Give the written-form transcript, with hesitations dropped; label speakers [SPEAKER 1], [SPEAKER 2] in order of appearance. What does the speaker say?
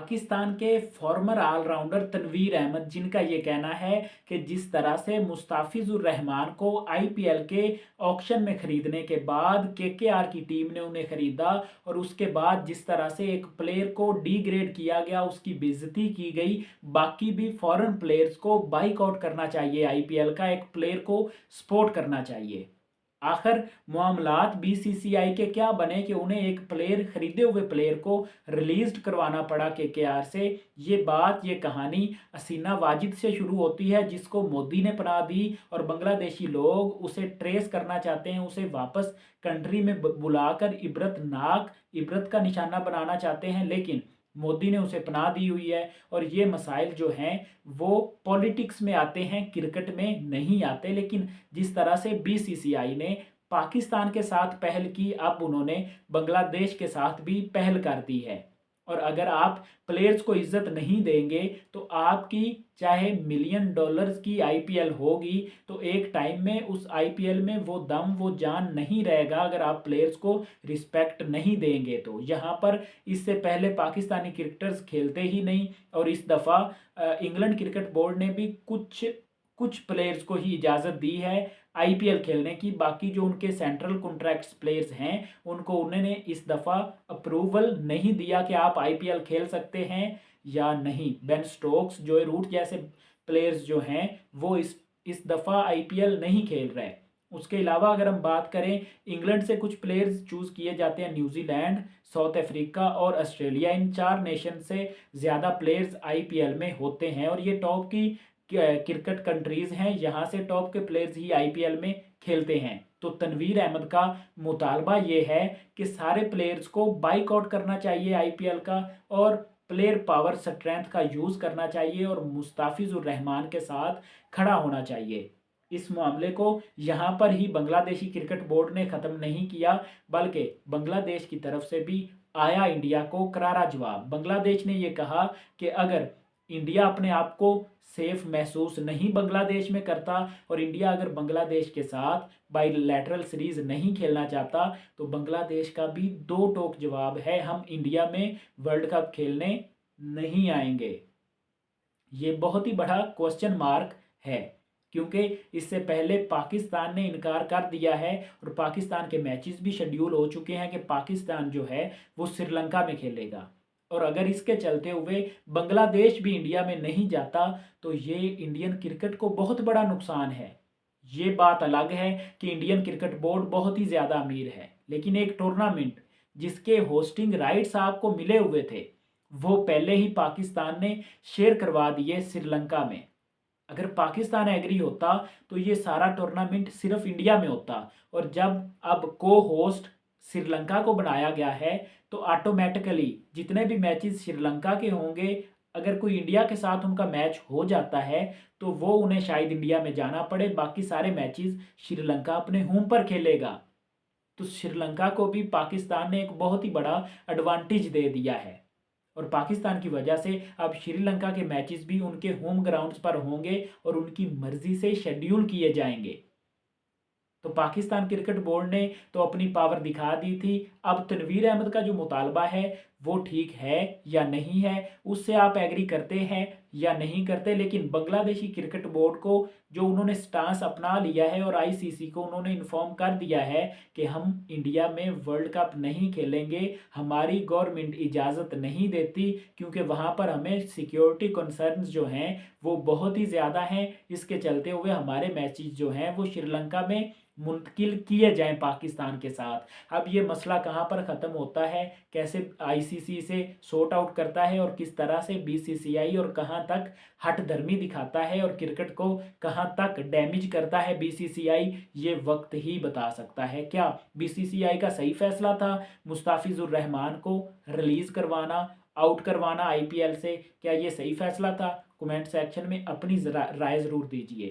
[SPEAKER 1] पाकिस्तान के farmer allrounder Tanveer Ahmad, जिनका ये कहना है कि जिस तरह से मुस्ताफिजुर रहमान को आईपीएल के ऑक्शन में खरीदने के बाद केकेआर की टीम ने उन्हें खरीदा और उसके बाद जिस तरह से एक प्लेयर को डीग्रेड किया गया, उसकी बेइज्जती की गई, बाकी भी फॉरेन प्लेयर्स को बाइकआउट करना चाहिए, आईपीएल का एक प्लेयर को सपोर्ट करना चाहिए। आखिर मामलात बीसीसीआई के क्या बने कि उन्हें एक प्लेयर, खरीदे हुए प्लेयर को रिलीज करवाना पड़ा केकेआर से। ये कहानी हसीना वाजिद से शुरू होती है, जिसको मोदी ने पनाह दी और बांग्लादेशी लोग उसे ट्रेस करना चाहते हैं, उसे वापस कंट्री में बुलाकर इबरत का निशाना बनाना चाहते हैं, लेकिन मोदी ने उसे पनाह दी हुई है। और ये मसाइल जो हैं वो पॉलिटिक्स में आते हैं, क्रिकेट में नहीं आते। लेकिन जिस तरह से बीसीसीआई ने पाकिस्तान के साथ पहल की, अब उन्होंने बांग्लादेश के साथ भी पहल कर दी है। और अगर आप प्लेयर्स को इज्जत नहीं देंगे तो आपकी चाहे मिलियन डॉलर्स की आईपीएल होगी, तो एक टाइम में उस आईपीएल में वो दम, वो जान नहीं रहेगा अगर आप प्लेयर्स को रिस्पेक्ट नहीं देंगे। तो यहाँ पर इससे पहले पाकिस्तानी क्रिकेटर्स खेलते ही नहीं, और इस दफ़ा इंग्लैंड क्रिकेट बोर्ड ने भी कुछ कुछ प्लेयर्स को ही इजाज़त दी है आईपीएल खेलने की। बाकी जो उनके सेंट्रल कॉन्ट्रैक्ट्स प्लेयर्स हैं उनको उन्होंने इस दफ़ा अप्रूवल नहीं दिया कि आप आईपीएल खेल सकते हैं या नहीं। बेन स्टोक्स, जोए रूट जैसे प्लेयर्स जो हैं वो इस दफ़ा आईपीएल नहीं खेल रहे। उसके अलावा अगर हम बात करें, इंग्लैंड से कुछ प्लेयर्स चूज़ किए जाते हैं, न्यूजीलैंड, साउथ अफ्रीका और ऑस्ट्रेलिया, इन 4 नेशन से ज़्यादा प्लेयर्स आईपीएल में होते हैं और ये टॉप की क्रिकेट कंट्रीज़ हैं, यहाँ से टॉप के प्लेयर्स ही आईपीएल में खेलते हैं। तो तनवीर अहमद का मुतालबा ये है कि सारे प्लेयर्स को बाइकआउट करना चाहिए आईपीएल का, और प्लेयर पावर स्ट्रेंथ का यूज़ करना चाहिए और मुस्ताफिजुर रहमान के साथ खड़ा होना चाहिए। इस मामले को यहाँ पर ही बांग्लादेशी क्रिकेट बोर्ड ने ख़त्म नहीं किया, बल्कि बांग्लादेश की तरफ से भी आया इंडिया को करारा जवाब। बांग्लादेश ने ये कहा कि अगर इंडिया अपने आप को सेफ महसूस नहीं बांग्लादेश में करता और इंडिया अगर बांग्लादेश के साथ बाईलैटरल सीरीज नहीं खेलना चाहता, तो बांग्लादेश का भी दो टोक जवाब है, हम इंडिया में वर्ल्ड कप खेलने नहीं आएंगे। ये बहुत ही बड़ा क्वेश्चन मार्क है, क्योंकि इससे पहले पाकिस्तान ने इनकार कर दिया है और पाकिस्तान के मैचेस भी शेड्यूल हो चुके हैं कि पाकिस्तान जो है वो श्रीलंका में खेलेगा। और अगर इसके चलते हुए बांग्लादेश भी इंडिया में नहीं जाता तो ये इंडियन क्रिकेट को बहुत बड़ा नुकसान है। ये बात अलग है कि इंडियन क्रिकेट बोर्ड बहुत ही ज़्यादा अमीर है, लेकिन एक टूर्नामेंट जिसके होस्टिंग राइट्स आपको मिले हुए थे वो पहले ही पाकिस्तान ने शेयर करवा दिए श्रीलंका में। अगर पाकिस्तान एग्री होता तो ये सारा टूर्नामेंट सिर्फ इंडिया में होता, और जब अब को होस्ट श्रीलंका को बनाया गया है तो ऑटोमेटिकली जितने भी मैचेस श्रीलंका के होंगे, अगर कोई इंडिया के साथ उनका मैच हो जाता है तो वो उन्हें शायद इंडिया में जाना पड़े, बाकी सारे मैचेस श्रीलंका अपने होम पर खेलेगा। तो श्रीलंका को भी पाकिस्तान ने एक बहुत ही बड़ा एडवांटेज दे दिया है, और पाकिस्तान की वजह से अब श्रीलंका के मैचेस भी उनके होम ग्राउंड्स पर होंगे और उनकी मर्जी से शेड्यूल किए जाएंगे। तो पाकिस्तान क्रिकेट बोर्ड ने तो अपनी पावर दिखा दी थी। अब तनवीर अहमद का जो मुतालबा है वो ठीक है या नहीं है, उससे आप एग्री करते हैं या नहीं करते। लेकिन बांग्लादेशी क्रिकेट बोर्ड को जो उन्होंने स्टांस अपना लिया है और आईसीसी को उन्होंने इन्फॉर्म कर दिया है कि हम इंडिया में वर्ल्ड कप नहीं खेलेंगे, हमारी गवर्नमेंट इजाज़त नहीं देती, क्योंकि वहाँ पर हमें सिक्योरिटी कंसर्न्स जो हैं वो बहुत ही ज़्यादा हैं। इसके चलते हुए हमारे मैचेस जो हैं वो श्रीलंका में मुंतकिल किए जाएं पाकिस्तान के साथ। अब ये मसला कहाँ पर ख़त्म होता है, कैसे आईसीसी से सॉर्ट आउट करता है और किस तरह से बीसीसीआई और कहाँ तक हठधर्मी दिखाता है और क्रिकेट को कहाँ तक डैमेज करता है बीसीसीआई, ये वक्त ही बता सकता है। क्या बीसीसीआई का सही फैसला था मुस्ताफिजुर रहमान को रिलीज़ करवाना, आउट करवाना आईपीएल से? क्या ये सही फैसला था? कमेंट सेक्शन में अपनी राय ज़रूर दीजिए।